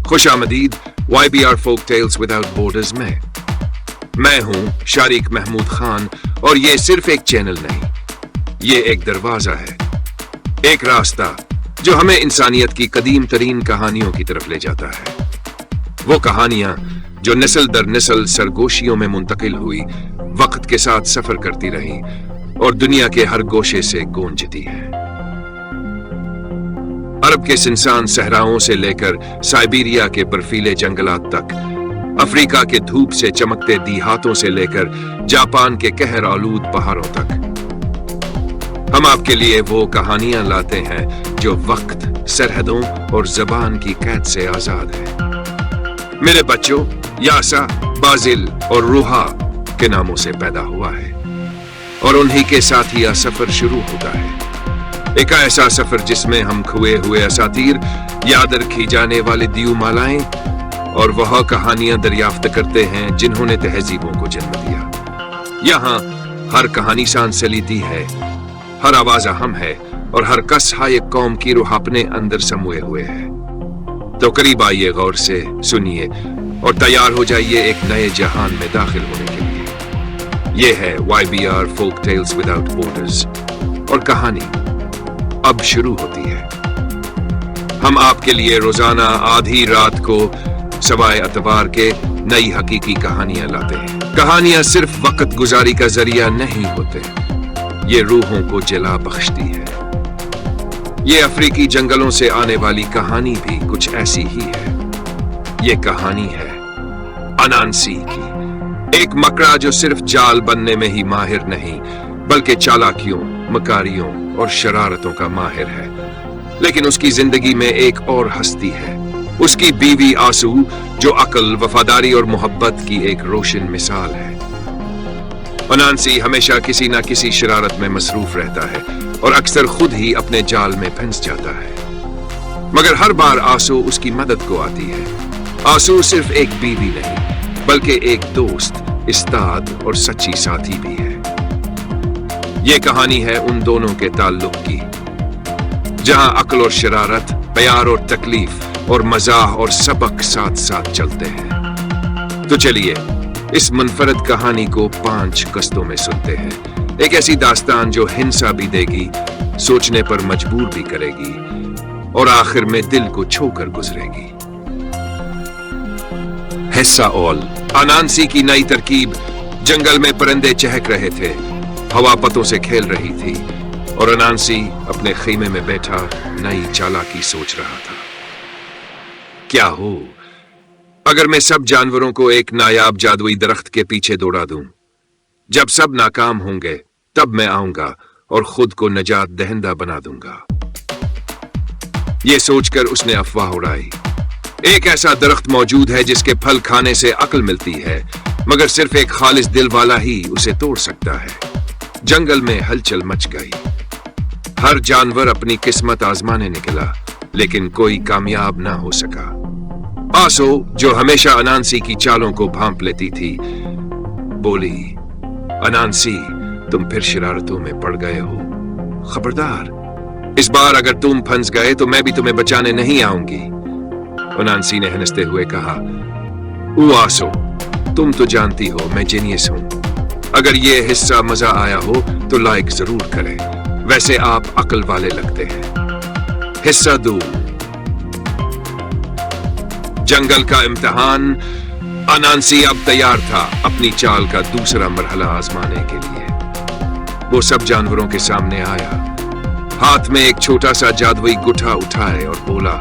खुश आमदीद YBR folk tales without borders में। मैं हूं शारिक महमूद खान और ये सिर्फ एक चैनल नहीं, ये एक दरवाजा है, एक रास्ता जो हमें इंसानियत की कदीम तरीन कहानियों की तरफ ले जाता है। वो कहानियां जो नस्ल दर नस्ल सरगोशियों में मुंतकिल हुई, वक्त के साथ सफर करती रही और दुनिया के हर गोशे से गूंजती है। अरब के सुनसान सहराओं से लेकर साइबेरिया के बर्फीले जंगलात तक, अफ्रीका के धूप से चमकते देहातों से लेकर जापान के कहर आलूद पहाड़ों तक, हम आपके लिए वो कहानियां लाते हैं जो वक्त, सरहदों और जबान की कैद से आजाद है। मेरे बच्चों यासा, बाजिल और रूहा के नामों से पैदा हुआ है और उन्हीं के साथ ही सफर शुरू होता है। एक ऐसा सफर जिसमें हम खोए हुए असातीर, याद रखी जाने वाली दीवमालाएं और वह कहानियां दरियाफ्त करते हैं जिन्होंने तहजीबों को जन्म दिया। यहाँ हर कहानी सांसलीती है, हर आवाज अहम है और हर कस एक कौम की रूह अपने अंदर समोए हुए है। तो करीब आइए, गौर से सुनिए और तैयार हो जाइए एक नए जहान में दाखिल होने के लिए। यह है YBR folk tales without borders और कहानी अब शुरू होती है। हम आपके लिए रोजाना आधी रात को सवाए अतवार के नई हकीकी कहानियां लाते हैं। कहानियां सिर्फ वक्त गुजारी का जरिया नहीं होते, ये रूहों को जला बख्शती है। ये अफ्रीकी जंगलों से आने वाली कहानी भी कुछ ऐसी ही है। ये कहानी है अनानसी की, एक मकड़ा जो सिर्फ जाल बनने में ही माहिर नहीं बल्कि चालाकियों, मकारियों और शरारतों का माहिर है। लेकिन उसकी जिंदगी में एक और हस्ती है, उसकी बीवी आंसू, जो अक्ल, वफादारी और मोहब्बत की एक रोशन मिसाल है। अनानसी हमेशा किसी ना किसी शरारत में मसरूफ रहता है और अक्सर खुद ही अपने जाल में फंस जाता है, मगर हर बार आंसू उसकी मदद को आती है। आंसू सिर्फ एक बीवी नहीं बल्कि एक दोस्त, उस्ताद और सच्ची साथी भी है। ये कहानी है उन दोनों के ताल्लुक की, जहां अक्ल और शरारत, प्यार और तकलीफ और मजाह और सबक साथ साथ चलते हैं। तो चलिए इस मुनफरद कहानी को 5 कस्तों में सुनते हैं। एक ऐसी दास्तान जो हिंसा भी देगी, सोचने पर मजबूर भी करेगी और आखिर में दिल को छूकर गुजरेगी। हिस्सा ऑल। अनानसी की नई तरकीब। जंगल में परिंदे चहक रहे थे, हवा पतों से खेल रही थी और अनानसी अपने खीमे में बैठा नई चालाकी सोच रहा था। क्या हो अगर मैं सब जानवरों को एक नायाब जादुई दरख्त के पीछे दौड़ा दूं? जब सब नाकाम होंगे तब मैं आऊंगा और खुद को नजात दहिंदा बना दूंगा। यह सोचकर उसने अफवाह उड़ाई। एक ऐसा दरख्त मौजूद है जिसके फल खाने से अक्ल मिलती है, मगर सिर्फ एक खालिस दिल वाला ही उसे तोड़ सकता है। जंगल में हलचल मच गई। हर जानवर अपनी किस्मत आजमाने निकला, लेकिन कोई कामयाब ना हो सका। आंसू, जो हमेशा अनानसी की चालों को भांप लेती थी, बोली, अनानसी, तुम फिर शरारतों में पड़ गए हो। खबरदार, इस बार अगर तुम फंस गए तो मैं भी तुम्हें बचाने नहीं आऊंगी। अनानसी ने हंसते हुए कहा, ओ आंसू, तुम तो जानती हो मैं जीनियस हूं। अगर ये हिस्सा मजा आया हो तो लाइक जरूर करें, वैसे आप अक्ल वाले लगते हैं। हिस्सा 2, जंगल का इम्तिहान। अनानसी अब तैयार था अपनी चाल का दूसरा मरहला आजमाने के लिए। वो सब जानवरों के सामने आया, हाथ में एक छोटा सा जादुई गुठा उठाए और बोला,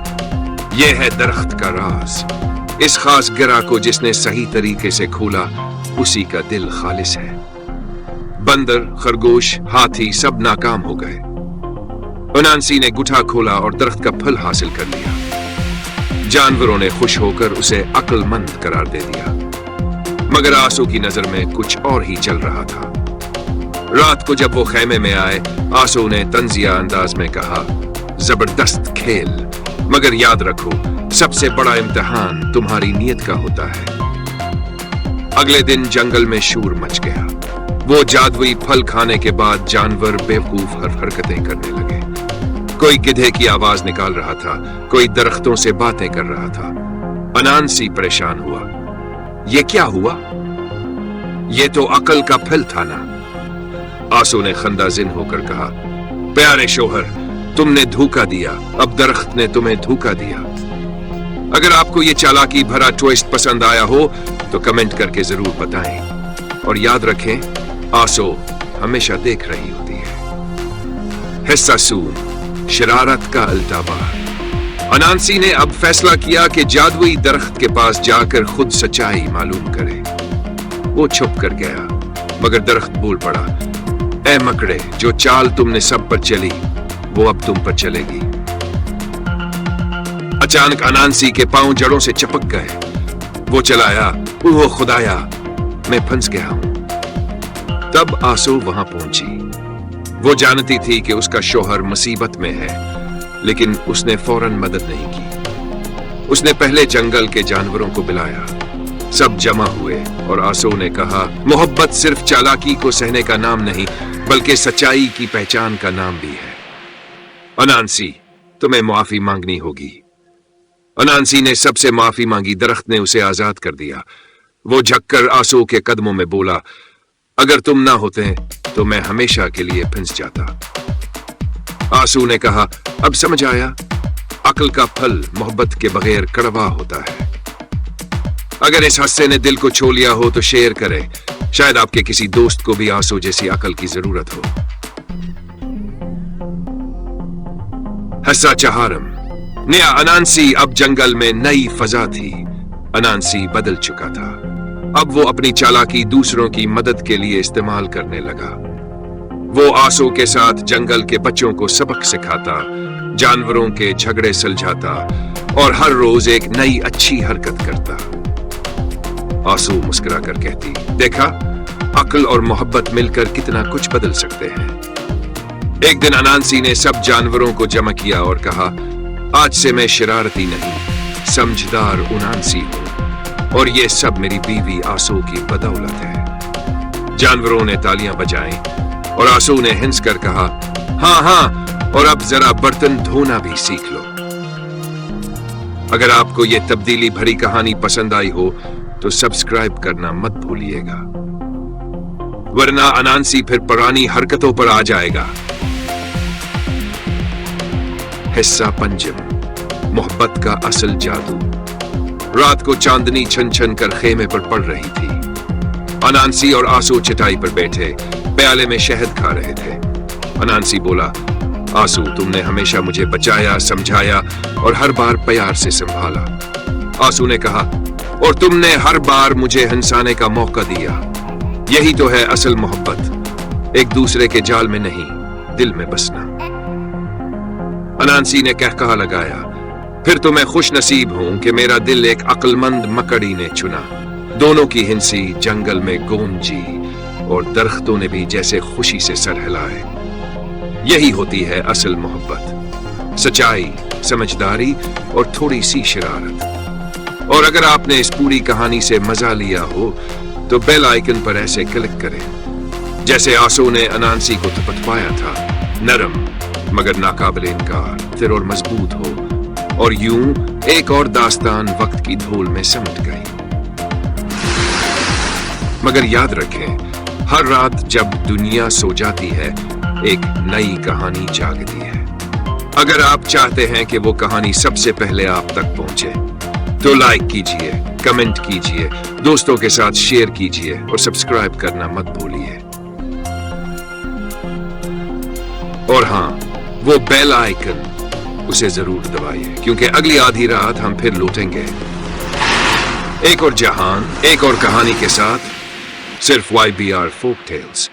यह है दरख्त का राज। इस खास गिरा को जिसने सही तरीके से खोला, उसी का दिल खालिस है। बंदर, खरगोश, हाथी सब नाकाम हो गए। अनानसी ने गुठा खोला और दरख्त का फल हासिल कर लिया। जानवरों ने खुश होकर उसे अक्लमंद करार दे दिया, मगर आंसू की नजर में कुछ और ही चल रहा था। रात को जब वो खेमे में आए, आंसू ने तंजिया अंदाज में कहा, जबरदस्त खेल, मगर याद रखो सबसे बड़ा इम्तिहान तुम्हारी नीयत का होता है। अगले दिन जंगल में शोर मच गया। वो जादुई फल खाने के बाद जानवर बेवकूफ हरकतें करने लगे। कोई गिधे की आवाज निकाल रहा था, कोई दरख्तों से बातें कर रहा था। अनानसी परेशान हुआ। ये क्या हुआ? ये तो अकल का फल था ना। आंसू ने खंदाजिन होकर कहा, प्यारे शोहर, तुमने धोखा दिया, अब दरख्त ने तुम्हें धोखा दिया। अगर आपको ये चालाकी भरा ट्विस्ट पसंद आया हो तो कमेंट करके जरूर बताएं और याद रखें, आंसू हमेशा देख रही होती है। हिस्सा सून, शरारत का अल्ताबा। अनानसी ने अब फैसला किया कि जादुई दरख्त के पास जाकर खुद सच्चाई मालूम करे। वो छुप कर गया, मगर दरख्त बोल पड़ा, ऐ मकड़े, जो चाल तुमने सब पर चली वो अब तुम पर चलेगी। अचानक अनानसी के पांव जड़ों से चिपक गए। वो चलाया, ओह खुदाया, मैं फंस गया हूं। तब आंसू वहां पहुंची। वो जानती थी कि उसका शौहर मुसीबत में है, लेकिन उसने फौरन मदद नहीं की। उसने पहले जंगल के जानवरों को बुलाया। सब जमा हुए और आंसू ने कहा, मोहब्बत सिर्फ चालाकी को सहने का नाम नहीं, बल्कि सच्चाई की पहचान का नाम भी है। अनानसी, तुम्हें माफी मांगनी होगी। अनानसी ने सबसे माफी मांगी। दरख्त ने उसे आजाद कर दिया। वो झुककर आंसू के कदमों में बोला, अगर तुम ना होते तो मैं हमेशा के लिए फंस जाता। आंसू ने कहा, अब समझ आया, अक्ल का फल मोहब्बत के बगैर कड़वा होता है। अगर इस हादसे ने दिल को छू लिया हो तो शेयर करें, शायद आपके किसी दोस्त को भी आंसू जैसी अकल की जरूरत हो। हिस्सा चहारम। नया अनानसी। अब जंगल में नई फजा थी। अनानसी बदल चुका था। अब वो अपनी चालाकी दूसरों की मदद के लिए इस्तेमाल करने लगा। वो आंसू के साथ जंगल के बच्चों को सबक सिखाता, जानवरों के झगड़े सुलझाता और हर रोज एक नई अच्छी हरकत करता। आंसू मुस्कुरा कर कहती, देखा, अक्ल और मोहब्बत मिलकर कितना कुछ बदल सकते हैं। एक दिन अनानसी ने सब जानवरों को जमा किया और कहा, आज से मैं शरारती नहीं, समझदार अनानसी हूं और ये सब मेरी बीवी आंसू की बदौलत है। जानवरों ने तालियां बजाईं और आंसू ने हिंस कर कहा, हाँ हाँ, और अब जरा बर्तन धोना भी सीख लो। अगर आपको यह तब्दीली भरी कहानी पसंद आई हो तो सब्सक्राइब करना मत भूलिएगा, वरना अनानसी फिर पुरानी हरकतों पर आ जाएगा। हिस्सा पंचम। मोहब्बत का असल जादू। रात को चांदनी छन छन कर खेमे पर पड़ रही थी। अनानसी और आंसू चटाई पर बैठे प्याले में शहद खा रहे थे। अनानसी बोला, आंसू, तुमने हमेशा मुझे बचाया, समझाया और हर बार प्यार से संभाला। आंसू ने कहा, और तुमने हर बार मुझे हंसाने का मौका दिया। यही तो है असल मोहब्बत, एक दूसरे के जाल में नहीं, दिल में बसना। अनानसी ने कहकहा लगाया, फिर तो मैं खुश नसीब हूं कि मेरा दिल एक अक्लमंद मकड़ी ने चुना। दोनों की हिंसी जंगल में गूंजी और दरख्तों ने भी जैसे खुशी से सर हिलाए। यही होती है असल मोहब्बत, सच्चाई, समझदारी और थोड़ी सी शरारत। और अगर आपने इस पूरी कहानी से मजा लिया हो तो बेल आइकन पर ऐसे क्लिक करें, जैसे आंसू ने अनानसी को थपथपाया था। नरम मगर नाकाबिल इनकार, स्थिर और मजबूत हो, और यूं एक और दास्तान वक्त की धूल में सिमट गई। मगर याद रखें, हर रात जब दुनिया सो जाती है, एक नई कहानी जागती है। अगर आप चाहते हैं कि वो कहानी सबसे पहले आप तक पहुंचे तो लाइक कीजिए, कमेंट कीजिए, दोस्तों के साथ शेयर कीजिए और सब्सक्राइब करना मत भूलिए। और हां, वो बेल आइकन, उसे जरूर दबाइए, क्योंकि अगली आधी रात हम फिर लौटेंगे एक और जहान, एक और कहानी के साथ, सिर्फ YBR फोक टेल्स।